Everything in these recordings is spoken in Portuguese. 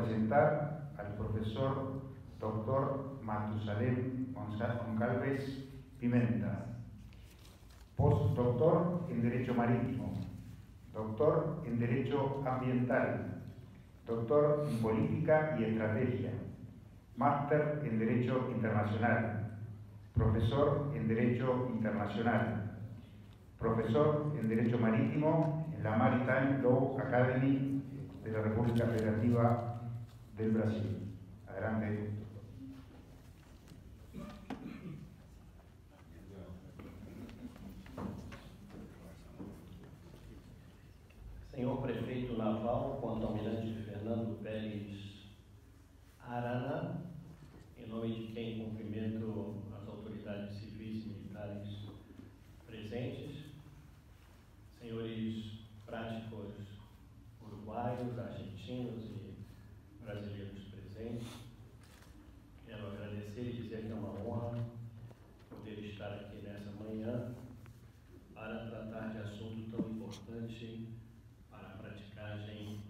presentar al profesor Dr. Matusalem Goncalves Pimenta, postdoctor en Derecho Marítimo, doctor en Derecho Ambiental, doctor en Política y Estrategia, máster en Derecho Internacional, profesor en Derecho Internacional, profesor en Derecho Marítimo en la Maritime Law Academy de la República Federativa del Brasil. Adelante. Senhor Prefeito Naval, Conto-Almirante Fernando Pérez Arana, em nome de quem cumprimento as autoridades civis e militares presentes, senhores práticos uruguaios, argentinos e brasileiros presentes, quero agradecer e dizer que é uma honra poder estar aqui nessa manhã para tratar de assunto tão importante para a praticagem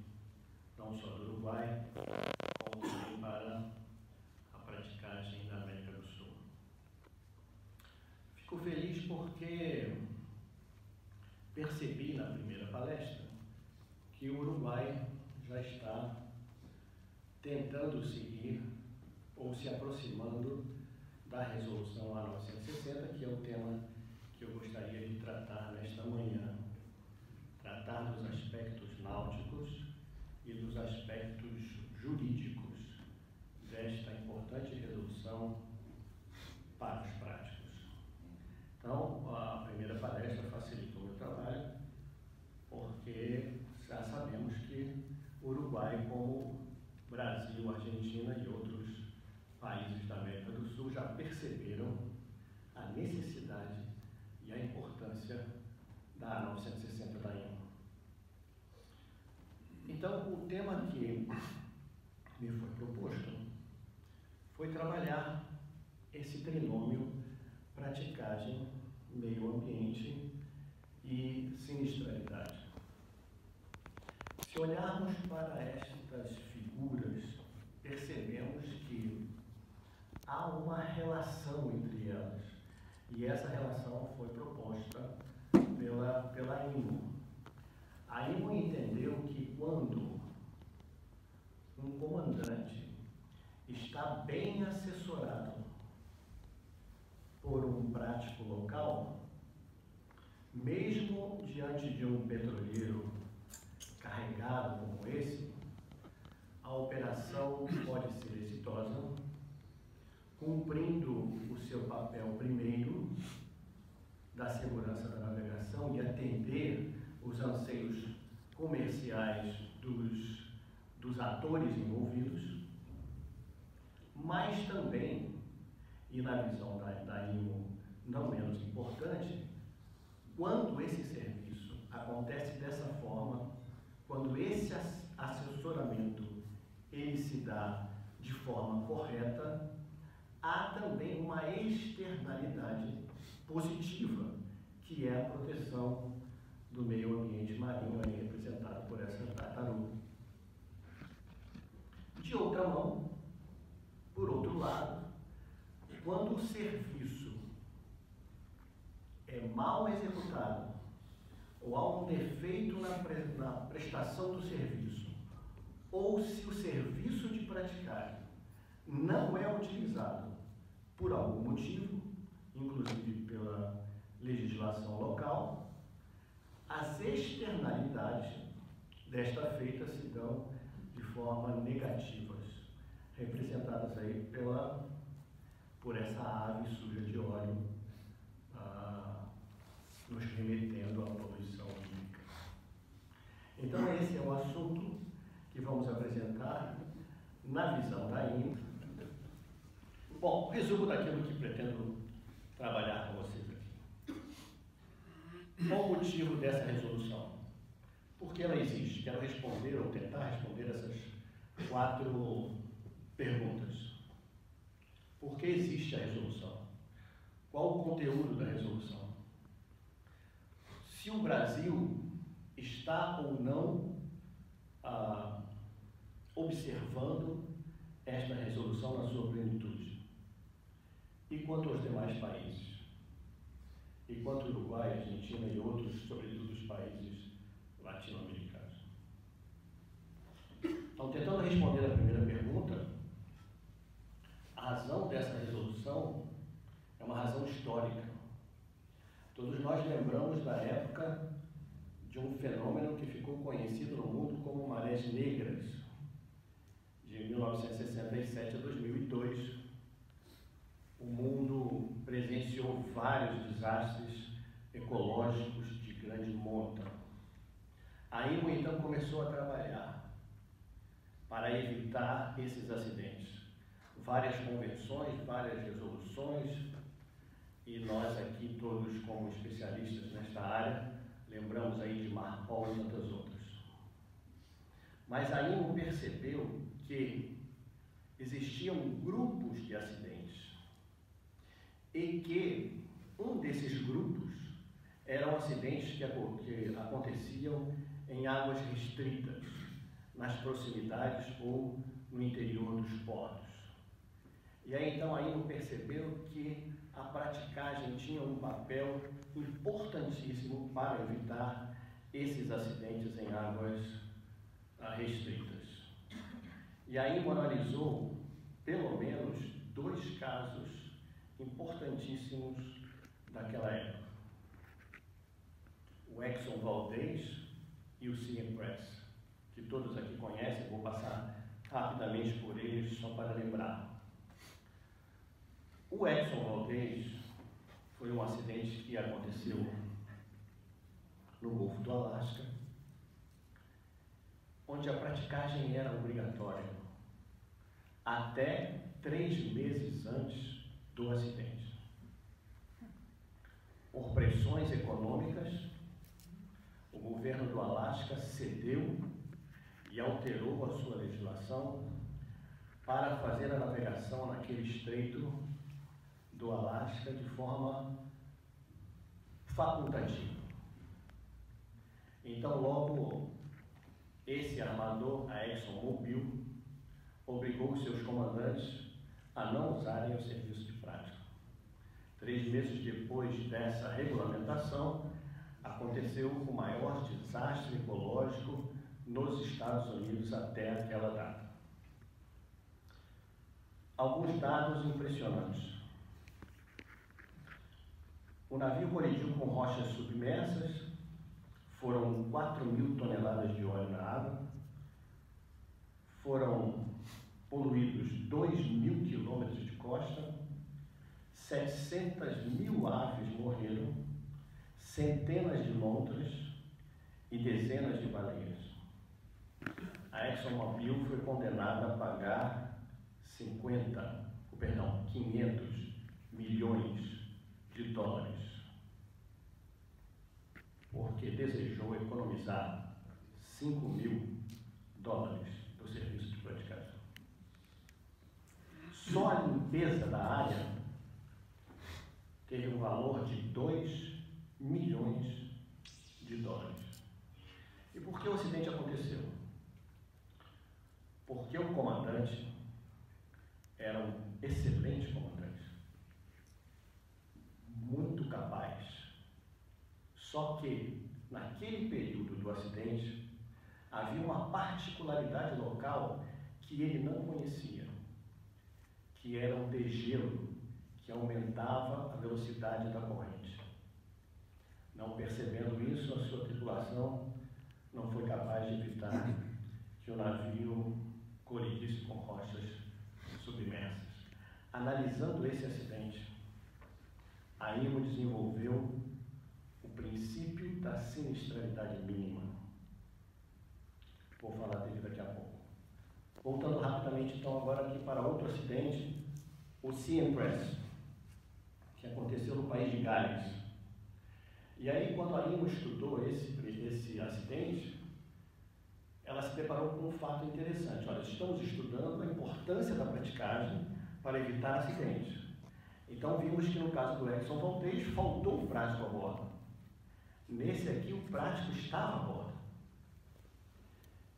não só do Uruguai, como também para a praticagem da América do Sul. Fico feliz porque percebi na primeira palestra que o Uruguai já está tentando seguir ou se aproximando da resolução A960, que é o tema que eu gostaria de tratar nesta manhã. Tratar dos aspectos náuticos e dos aspectos jurídicos desta importante resolução para os práticos. Então, a primeira palestra facilitou o meu trabalho, porque já sabemos que o Uruguai, como Brasil, Argentina e outros países da América do Sul, já perceberam a necessidade e a importância da A960 da IMO. Então, o tema que me foi proposto foi trabalhar esse trinômio praticagem, meio ambiente e sinistralidade. Se olharmos para estas figuras, percebemos que há uma relação entre elas, e essa relação foi proposta pela IMO. A IMO entendeu que quando um comandante está bem assessorado por um prático local, mesmo diante de um petroleiro carregado como esse, a operação pode ser exitosa, cumprindo o seu papel primeiro da segurança da navegação e atender os anseios comerciais dos atores envolvidos, mas também, e na visão da IMO não menos importante, quando esse serviço acontece dessa forma, quando esse assessoramento ele se dá de forma correta, há também uma externalidade positiva, que é a proteção do meio ambiente marinho, aí representado por essa tartaruga. De outra mão, por outro lado, quando o serviço é mal executado, ou há um defeito na prestação do serviço, ou se o serviço de praticagem não é utilizado por algum motivo, inclusive pela legislação local, as externalidades desta feita se dão de forma negativas, representadas aí por essa ave suja de óleo, nos remetendo à poluição hídrica. Então, esse é o assunto que vamos apresentar na visão da IMO. Bom, resumo daquilo que pretendo trabalhar com vocês aqui. Qual o motivo dessa resolução? Por que ela existe? Quero responder ou tentar responder essas 4 perguntas. Por que existe a resolução? Qual o conteúdo da resolução? Se o Brasil está ou não observando esta resolução na sua plenitude. E quanto aos demais países? E quanto ao Uruguai, Argentina e outros, sobretudo os países latino-americanos? Então, tentando responder a primeira pergunta, a razão dessa resolução é uma razão histórica. Todos nós lembramos da época de um fenômeno que ficou conhecido no mundo como marés negras, de 1967 a 2002. O mundo presenciou vários desastres ecológicos de grande monta. A IMO, então, começou a trabalhar para evitar esses acidentes. Várias convenções, várias resoluções, e nós aqui, todos como especialistas nesta área, lembramos aí de Marpol e tantas outras. Mas a IMO percebeu que existiam grupos de acidentes e que um desses grupos eram acidentes que aconteciam em águas restritas, nas proximidades ou no interior dos portos. E aí então a IMO percebeu que a praticagem tinha um papel importantíssimo para evitar esses acidentes em águas restritas. E a IMO analisou pelo menos 2 casos importantíssimos daquela época: o Exxon Valdez e o Sea Press, que todos aqui conhecem. Vou passar rapidamente por eles só para lembrar. O Exxon Valdez foi um acidente que aconteceu no Golfo do Alasca, onde a praticagem era obrigatória até 3 meses antes do acidente. Por pressões econômicas, o governo do Alasca cedeu e alterou a sua legislação para fazer a navegação naquele estreito do Alasca de forma facultativa. Então, logo, esse armador, a ExxonMobil, obrigou os seus comandantes a não usarem o serviço de prática. 3 meses depois dessa regulamentação, aconteceu o maior desastre ecológico nos Estados Unidos até aquela data. Alguns dados impressionantes. O navio colidiu com rochas submersas, foram 4.000 toneladas de óleo na água, foram poluídos 2.000 quilômetros de costa, 700.000 aves morreram, centenas de lontras e dezenas de baleias. A ExxonMobil foi condenada a pagar 500 milhões de dólares, porque desejou economizar 5.000 dólares do serviço de praticação. Só a limpeza da área teve um valor de 2 milhões de dólares. E por que o acidente aconteceu? Porque o comandante era um excelente comandante, muito capaz. Só que, naquele período do acidente, havia uma particularidade local que ele não conhecia, que era um degelo que aumentava a velocidade da corrente. Não percebendo isso, a sua tripulação não foi capaz de evitar que o navio colidisse com rochas submersas. Analisando esse acidente, a IMO desenvolveu o princípio da sinistralidade mínima. Vou falar dele daqui a pouco. Voltando rapidamente, então, agora aqui para outro acidente, o Sea Press, que aconteceu no país de Gales. E aí, quando a IMO estudou esse acidente, ela se deparou com um fato interessante. Olha, estamos estudando a importância da praticagem para evitar acidentes. Então, vimos que no caso do Exxon Valdez, faltou o prático a bordo. Nesse aqui, o prático estava a bordo.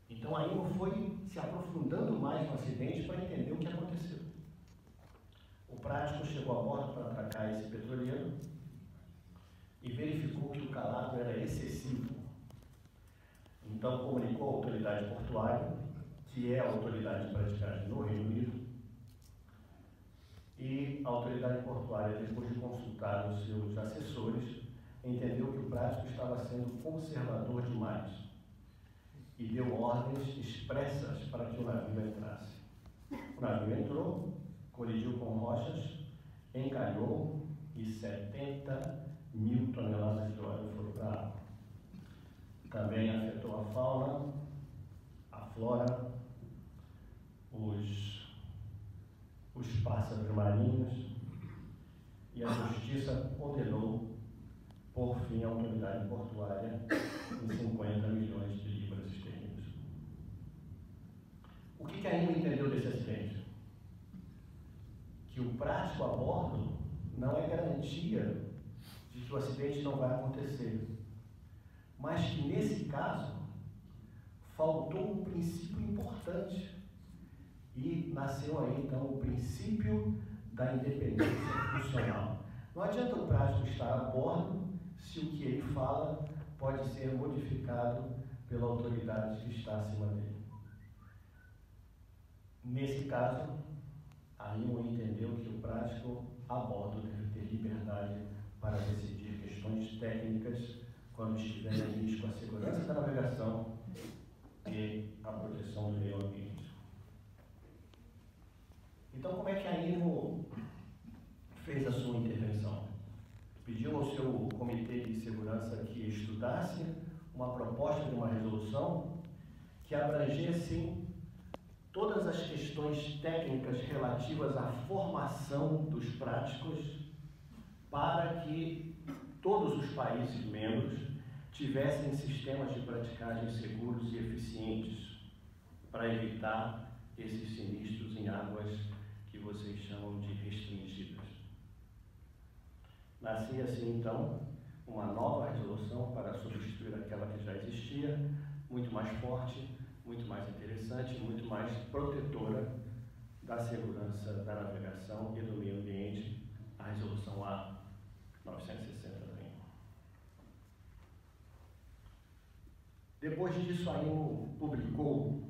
Então a IMO foi se aprofundando mais no acidente para entender o que aconteceu. O prático chegou a bordo para atracar esse petroleiro e verificou que o calado era excessivo. Então comunicou à autoridade portuária, que é a autoridade de praticagem no Reino Unido, e a autoridade portuária, depois de consultar os seus assessores, entendeu que o prático estava sendo conservador demais e deu ordens expressas para que o navio entrasse. O navio entrou, colidiu com rochas, encalhou e 70.000 toneladas de óleo foram para a água. Também afetou a fauna, a flora, os pássaros marinhos, e a justiça condenou, por fim, a autoridade portuária em 50 milhões de libras esterlinas. O que a IMO entendeu desse acidente? Que o prático a bordo não é garantia de que o acidente não vai acontecer, mas que nesse caso faltou um princípio importante e nasceu aí então o princípio da independência funcional. Não adianta o prático estar a bordo se o que ele fala pode ser modificado pela autoridade que está acima dele. Nesse caso, a IMO entendeu que o prático a bordo deve ter liberdade para decidir questões técnicas quando estiver em risco a segurança da navegação e a proteção do meio ambiente. Então, como é que a IMO fez a sua intervenção? Pediu ao seu comitê de segurança que estudasse uma proposta de uma resolução que abrangesse todas as questões técnicas relativas à formação dos práticos para que todos os países membros tivessem sistemas de praticagem seguros e eficientes para evitar esses sinistros em águas que vocês chamam de restringidas. Nascia assim, então, uma nova resolução para substituir aquela que já existia, muito mais forte, muito mais interessante, muito mais protetora da segurança da navegação e do meio ambiente, a Resolução A 960 da IMO. Depois disso, a IMO publicou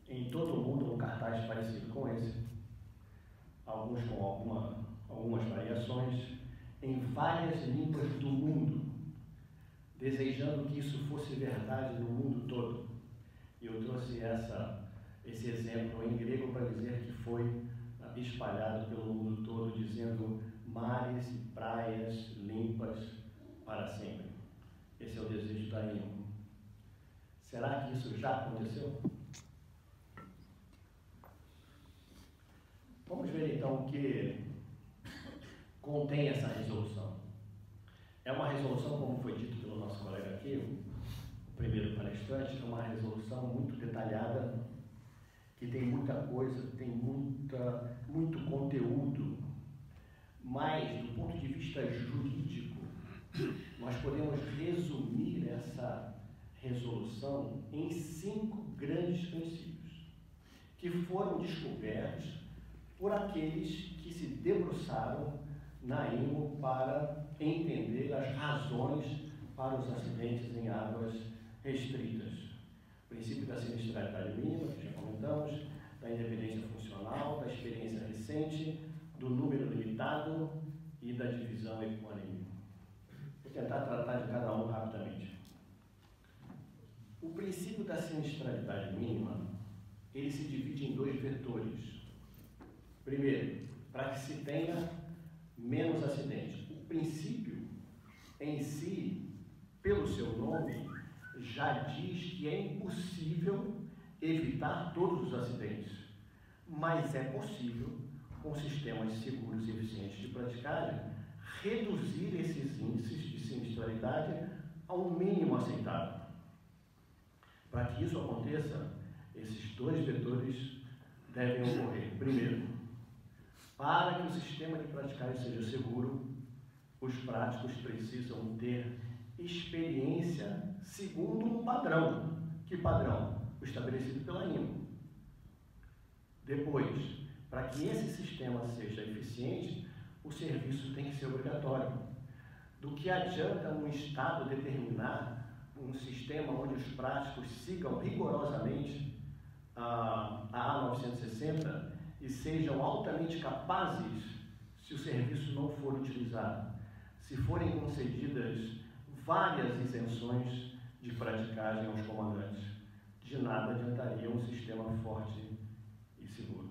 em todo o mundo um cartaz parecido com esse, alguns com algumas variações, em várias línguas do mundo, desejando que isso fosse verdade no mundo todo. E eu trouxe esse exemplo em grego para dizer que foi espalhado pelo mundo todo, dizendo mares e praias limpas para sempre. Esse é o desejo da IMO. Será que isso já aconteceu? Vamos ver então o que contém essa resolução. É uma resolução, como foi dito pelo nosso colega aqui, o primeiro palestrante, é uma resolução muito detalhada, que tem muita coisa, tem muito conteúdo, mas do ponto de vista jurídico, nós podemos resumir essa resolução em 5 grandes princípios, que foram descobertos por aqueles que se debruçaram na IMO para entender as razões para os acidentes em águas restritas. O princípio da sinistralidade mínima, que já comentamos, da independência funcional, da experiência recente, do número limitado e da divisão equânime. Vou tentar tratar de cada um rapidamente. O princípio da sinistralidade mínima, ele se divide em 2 vetores. Primeiro, para que se tenha menos acidentes. O princípio em si, pelo seu nome, já diz que é impossível evitar todos os acidentes, mas é possível, com sistemas seguros e eficientes de praticagem, reduzir esses índices de sinistralidade ao mínimo aceitável. Para que isso aconteça, esses 2 vetores devem ocorrer. Primeiro, para que o sistema de praticagem seja seguro, os práticos precisam ter experiência segundo um padrão, Que padrão? O estabelecido pela IMO. Depois, para que esse sistema seja eficiente, o serviço tem que ser obrigatório. Do que adianta um Estado determinar um sistema onde os práticos sigam rigorosamente a A960 e sejam altamente capazes se o serviço não for utilizado, se forem concedidas várias isenções de praticagem aos comandantes? De nada adiantaria um sistema forte e seguro.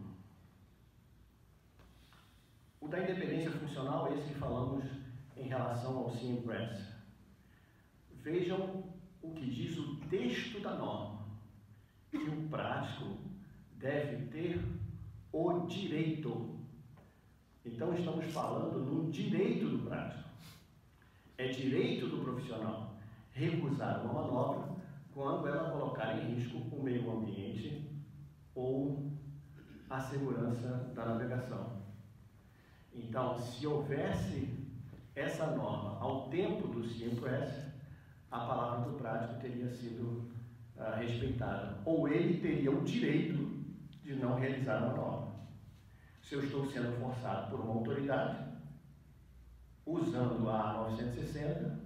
O da independência funcional é esse que falamos em relação ao CIEMPRESS. Vejam o que diz o texto da norma, que o prático deve ter o direito. Então estamos falando no direito do prático. É direito do profissional recusar uma manobra quando ela colocar em risco o meio ambiente ou a segurança da navegação. Então, se houvesse essa norma ao tempo do CIEMPRESS, a palavra do prático teria sido respeitada, ou ele teria o direito de não realizar a norma. Se eu estou sendo forçado por uma autoridade, usando a A960,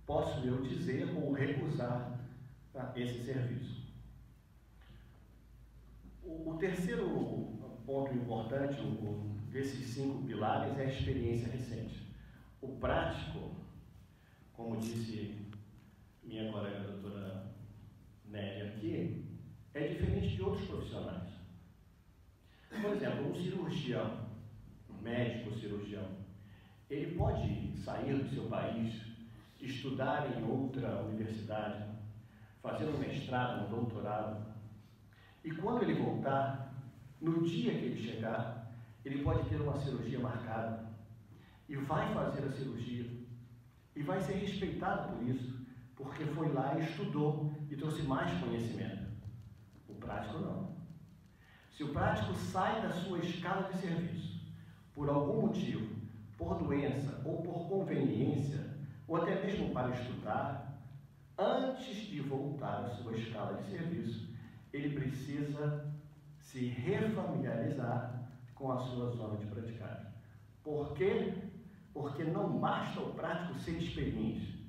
posso eu dizer ou recusar esse serviço. O terceiro ponto importante desses 5 pilares é a experiência recente. O prático, como disse minha colega doutora Nélia aqui, é diferente de outros profissionais. Por exemplo, um cirurgião, um médico cirurgião, ele pode sair do seu país, estudar em outra universidade, fazer um mestrado, um doutorado, e quando ele voltar, no dia que ele chegar, ele pode ter uma cirurgia marcada, e vai fazer a cirurgia, e vai ser respeitado por isso, porque foi lá e estudou e trouxe mais conhecimento. O prático não. Se o prático sai da sua escala de serviço, por algum motivo, por doença ou por conveniência, ou até mesmo para estudar, antes de voltar à sua escala de serviço, ele precisa se refamiliarizar com a sua zona de praticagem. Por quê? Porque não basta o prático ser experiente.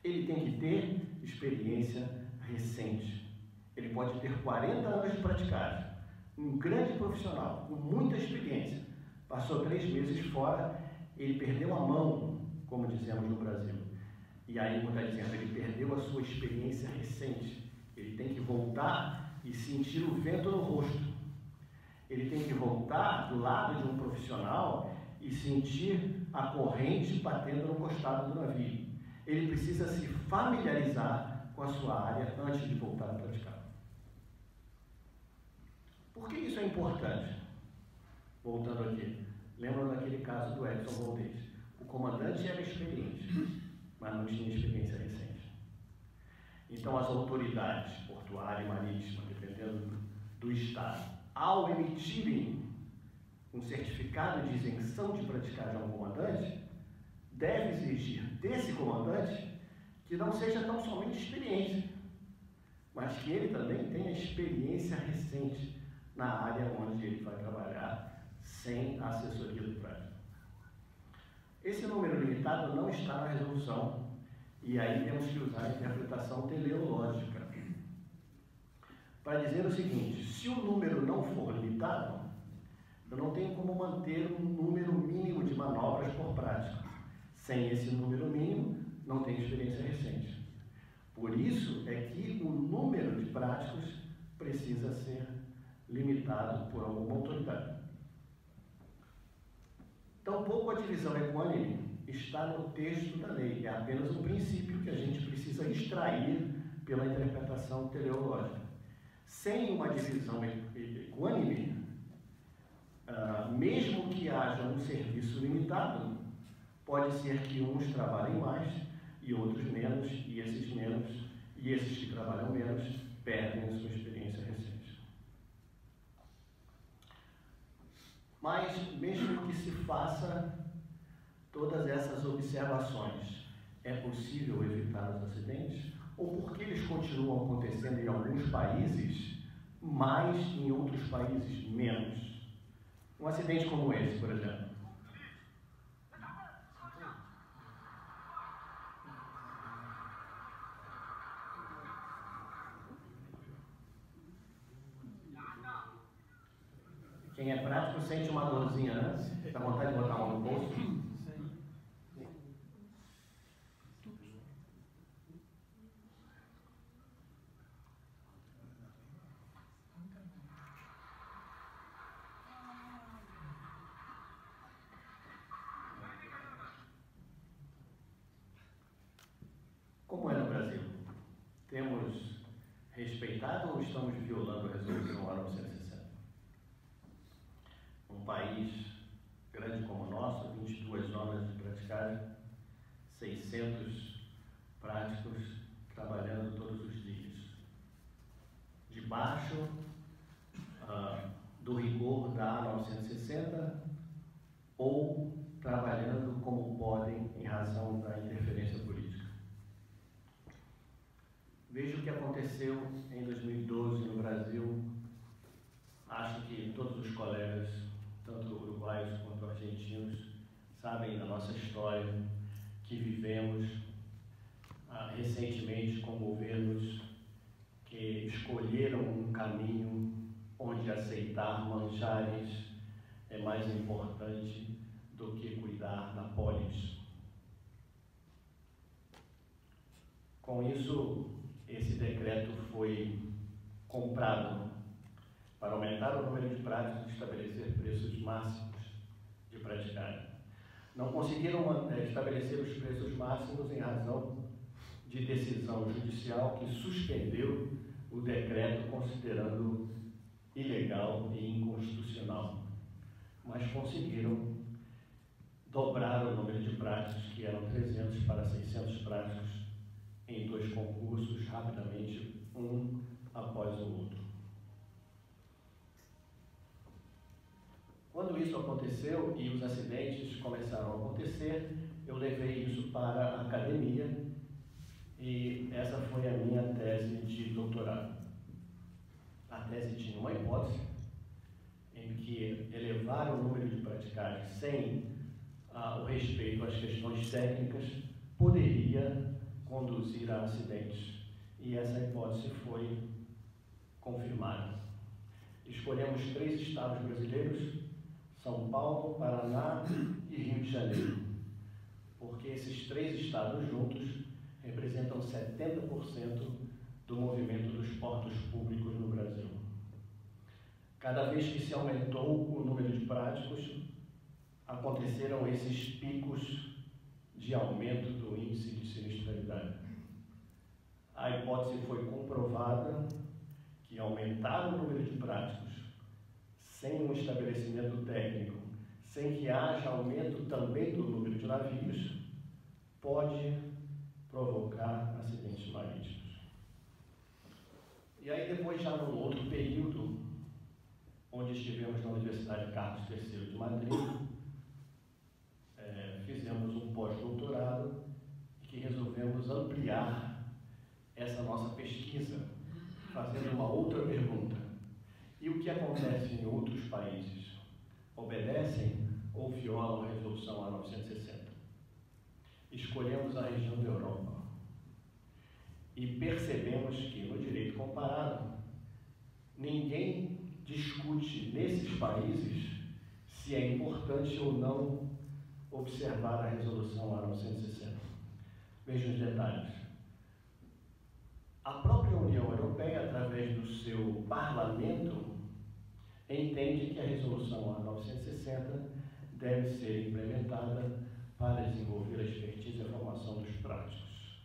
Ele tem que ter experiência recente. Ele pode ter 40 anos de praticagem. Um grande profissional, com muita experiência, passou 3 meses fora, ele perdeu a mão, como dizemos no Brasil. E aí, como está dizendo, ele perdeu a sua experiência recente. Ele tem que voltar e sentir o vento no rosto. Ele tem que voltar do lado de um profissional e sentir a corrente batendo no costado do navio. Ele precisa se familiarizar com a sua área antes de voltar a praticar. Por que isso é importante? Voltando aqui, lembram daquele caso do Edson Valdez? O comandante era experiente, mas não tinha experiência recente. Então as autoridades portuária e marítima, dependendo do estado, ao emitirem um certificado de isenção de praticagem ao comandante, deve exigir desse comandante que não seja tão somente experiente, mas que ele também tenha experiência recente na área onde ele vai trabalhar, sem a assessoria do prático. Esse número limitado não está na resolução, e aí temos que usar a interpretação teleológica para dizer o seguinte: se o número não for limitado, eu não tenho como manter um número mínimo de manobras por prática. Sem esse número mínimo, não tenho experiência recente. Por isso é que o número de práticos precisa ser limitado por alguma autoridade. Tampouco a divisão equânime está no texto da lei, é apenas um princípio que a gente precisa extrair pela interpretação teleológica. Sem uma divisão equânime, mesmo que haja um serviço limitado, pode ser que uns trabalhem mais e outros menos, e esses que trabalham menos perdem a sua experiência recente. Mas, mesmo que se faça todas essas observações, é possível evitar os acidentes? ou por que eles continuam acontecendo em alguns países, mais em outros países menos? Um acidente como esse, por exemplo. Quem é prático sente uma dorzinha antes, dá vontade de botar a mão no bolso. Como é no Brasil? Temos respeitado ou estamos violando a resolução A 960? Um país grande como o nosso, 22 zonas de praticagem, 600 práticos trabalhando todos os dias. Debaixo do rigor da A 960 ou trabalhando como podem em razão da interferência política. Veja o que aconteceu em 2012 no Brasil. Acho que todos os colegas, tanto uruguaios quanto argentinos, sabem da nossa história, que vivemos recentemente com governos que escolheram um caminho onde aceitar manjares é mais importante do que cuidar da polis. Com isso, esse decreto foi comprado para aumentar o número de práticos e estabelecer preços máximos de praticagem. Não conseguiram estabelecer os preços máximos em razão de decisão judicial que suspendeu o decreto considerando ilegal e inconstitucional. Mas conseguiram dobrar o número de práticos, que eram 300 para 600 práticos, em 2 concursos, rapidamente, um após o outro. Quando isso aconteceu e os acidentes começaram a acontecer, eu levei isso para a academia e essa foi a minha tese de doutorado. A tese tinha uma hipótese em que elevar o número de praticagens sem o respeito às questões técnicas poderia conduzir a acidentes. E essa hipótese foi confirmada. Escolhemos 3 estados brasileiros: São Paulo, Paraná e Rio de Janeiro, porque esses 3 estados juntos representam 70% do movimento dos portos públicos no Brasil. Cada vez que se aumentou o número de práticos, aconteceram esses picos de aumento do índice de sinistralidade. A hipótese foi comprovada que aumentar o número de práticos sem um estabelecimento técnico, sem que haja aumento também do número de navios, pode provocar acidentes marítimos. E aí depois, já num outro período, onde estivemos na Universidade Carlos III de Madrid, fizemos um pós-doutorado que resolvemos ampliar essa nossa pesquisa, fazendo uma outra pergunta. E o que acontece em outros países? Obedecem ou violam a resolução A960? Escolhemos a região da Europa e percebemos que, no direito comparado, ninguém discute nesses países se é importante ou não observar a resolução A960. Vejam os detalhes. A própria União Europeia, através do seu parlamento, entende que a resolução A960 deve ser implementada para desenvolver a expertise e a formação dos práticos.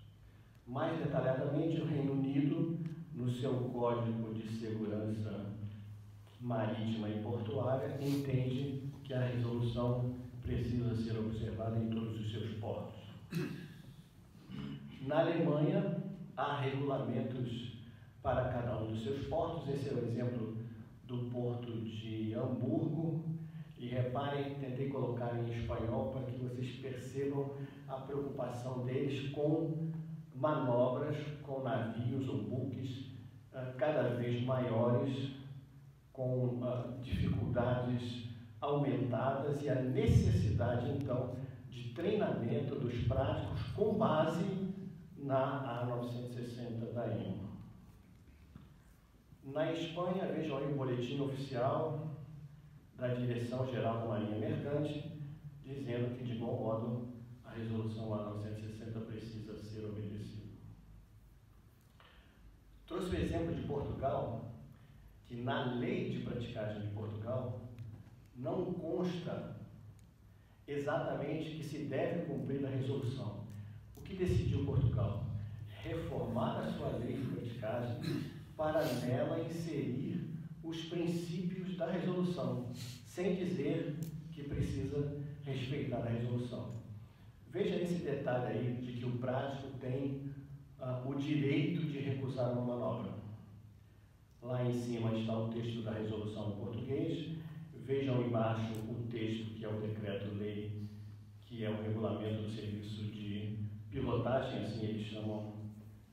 Mais detalhadamente, o Reino Unido, no seu Código de Segurança Marítima e Portuária, entende que a resolução precisa ser observada em todos os seus portos. Na Alemanha, há regulamentos para cada um dos seus portos. Esse é o exemplo do porto de Hamburgo. E reparem, tentei colocar em espanhol para que vocês percebam a preocupação deles com manobras com navios ou buques cada vez maiores, com dificuldades aumentadas e a necessidade, então, de treinamento dos práticos com base na A960 da IMO. Na Espanha, vejam aí o boletim oficial da Direção-Geral da Marinha Mercante, dizendo que, de igual modo, a resolução A960 precisa ser obedecida. Trouxe o exemplo de Portugal, que na lei de praticagem de Portugal não consta exatamente que se deve cumprir a resolução. O que decidiu Portugal? Reformar a sua lei de praticagem para nela inserir os princípios da resolução, sem dizer que precisa respeitar a resolução. Veja esse detalhe aí de que o prático tem o direito de recusar uma manobra. Lá em cima está o texto da resolução em português. Vejam embaixo o texto que é o decreto-lei, que é o regulamento do serviço de pilotagem, assim eles chamam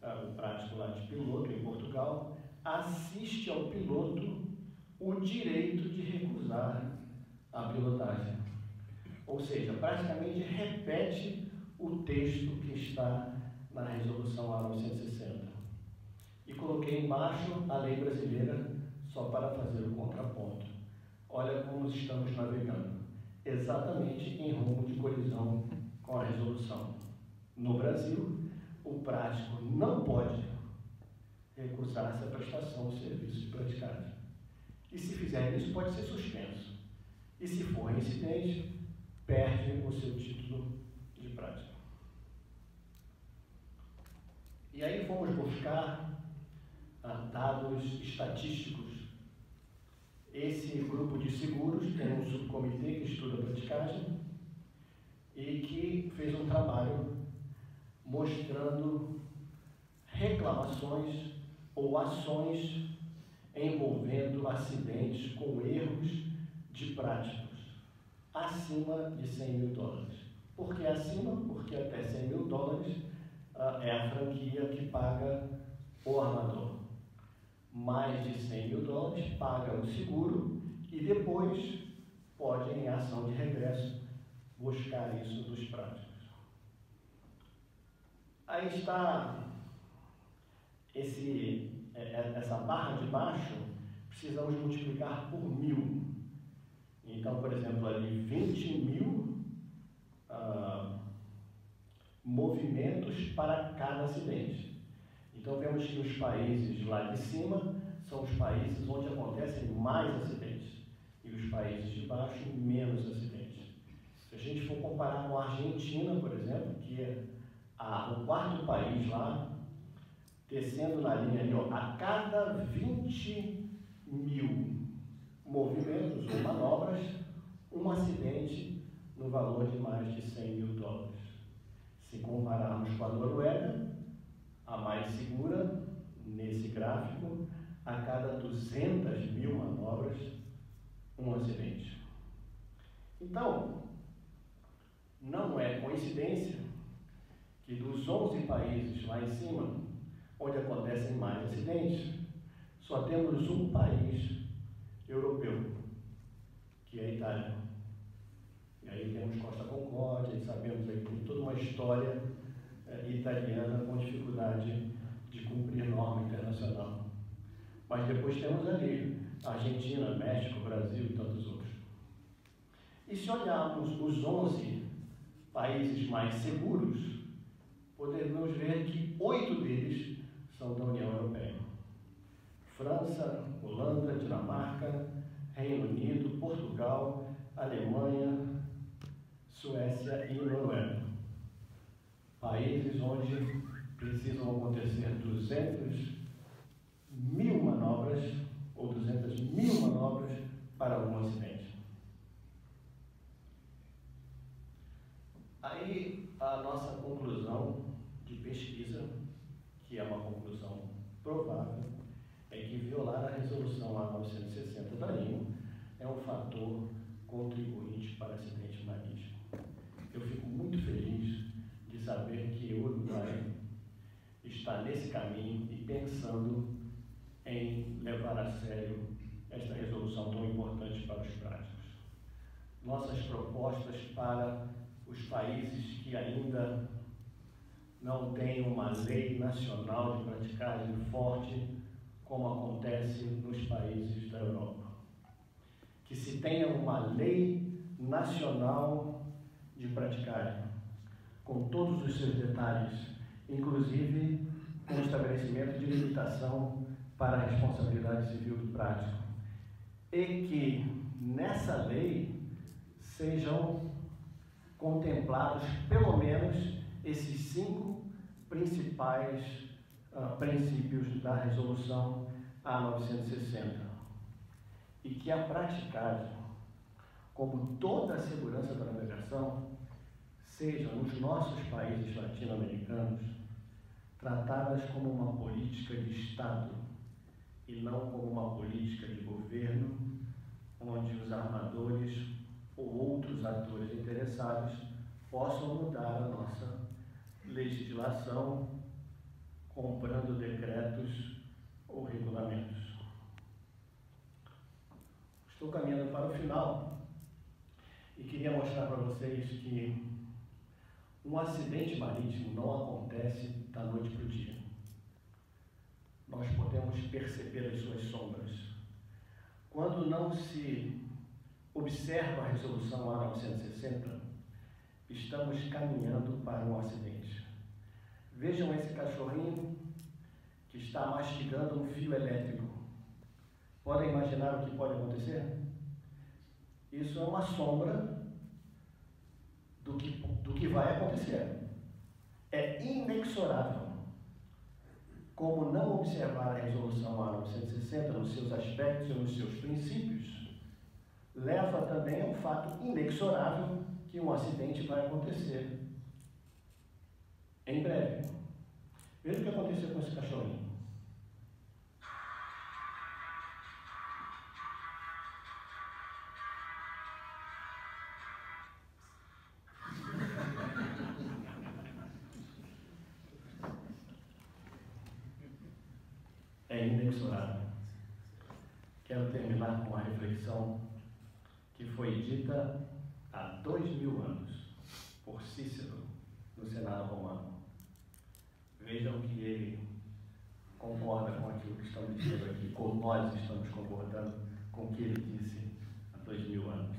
o prático lá de piloto em Portugal. Assiste ao piloto o direito de recusar a pilotagem. Ou seja, praticamente repete o texto que está na resolução A960. E coloquei embaixo a lei brasileira só para fazer o contraponto. Olha como estamos navegando, exatamente em rumo de colisão com a resolução. No Brasil, o prático não pode recusar essa prestação de serviço de praticagem. E se fizer isso, pode ser suspenso. E se for reincidente, perde o seu título de prática. E aí fomos buscar dados estatísticos. Esse grupo de seguros tem um subcomitê que estuda a praticagem e que fez um trabalho mostrando reclamações ou ações envolvendo acidentes com erros de práticos acima de $100 mil. Por que acima? Porque até $100 mil é a franquia que paga o armador. Mais de $100 mil paga o seguro e depois pode, em ação de regresso, buscar isso dos práticos. Aí está essa barra de baixo, precisamos multiplicar por 1000. Então, por exemplo, ali 20 mil movimentos para cada acidente. Então, vemos que os países lá de cima são os países onde acontecem mais acidentes e os países de baixo, menos acidentes. Se a gente for comparar com a Argentina, por exemplo, que é o quarto país lá, descendo na linha ali, ó, a cada 20 mil movimentos ou manobras, um acidente no valor de mais de $100 mil. Se compararmos com a Noruega, a mais segura, nesse gráfico, a cada 200 mil manobras, um acidente. Então, não é coincidência que dos 11 países lá em cima, onde acontecem mais acidentes, só temos um país europeu, que é a Itália. E aí temos Costa Concórdia, e sabemos aí que tem toda uma história italiana com dificuldade de cumprir norma internacional. Mas depois temos ali Argentina, México, Brasil e tantos outros. E se olharmos os 11 países mais seguros, podemos ver que 8 deles são da União Europeia. França, Holanda, Dinamarca, Reino Unido, Portugal, Alemanha, Suécia e Noruega. Países onde precisam acontecer 200 mil manobras ou 200 mil manobras para um acidente. Aí a nossa conclusão de pesquisa, que é uma conclusão provável, é que violar a resolução A960 da IMO é um fator contribuinte para acidente marítimo. Eu fico muito feliz de saber que o Uruguai está nesse caminho e pensando em levar a sério esta resolução tão importante para os práticos. Nossas propostas para os países que ainda não têm uma lei nacional de praticagem forte, como acontece nos países da Europa. Que se tenha uma lei nacional de praticagem, com todos os seus detalhes, inclusive com o estabelecimento de limitação para a responsabilidade civil do prático, e que nessa lei sejam contemplados pelo menos esses 5 principais princípios da resolução A960, e que a praticagem, como toda a segurança da navegação, seja nos nossos países latino-americanos tratadas como uma política de Estado e não como uma política de governo, onde os armadores ou outros atores interessados possam mudar a nossa legislação comprando decretos ou regulamentos. Estou caminhando para o final e queria mostrar para vocês que um acidente marítimo não acontece da noite para o dia. Nós podemos perceber as suas sombras. Quando não se observa a resolução A960, estamos caminhando para um acidente. Vejam esse cachorrinho que está mastigando um fio elétrico. Podem imaginar o que pode acontecer? Isso é uma sombra do que vai acontecer. É inexorável. Como não observar a resolução A960 nos seus aspectos e nos seus princípios, leva também a um fato inexorável que um acidente vai acontecer em breve. Veja o que aconteceu com esse cachorrinho. É inexorável. Quero terminar com uma reflexão que foi dita há 2000 anos por Cícero no Senado Romano. Vejam que ele concorda com aquilo que estamos dizendo aqui, ou nós estamos concordando com o que ele disse há 2000 anos.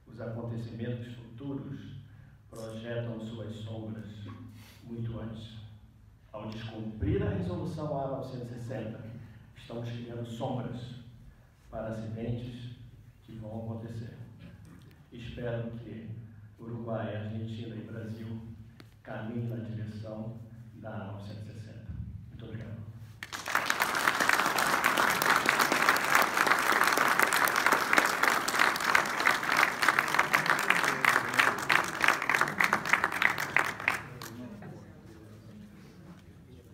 Os acontecimentos futuros projetam suas sombras muito antes. Ao descumprir a resolução A960, estamos criando sombras para acidentes que vão acontecer. Espero que Uruguai, Argentina e Brasil caminhem na direção da A960.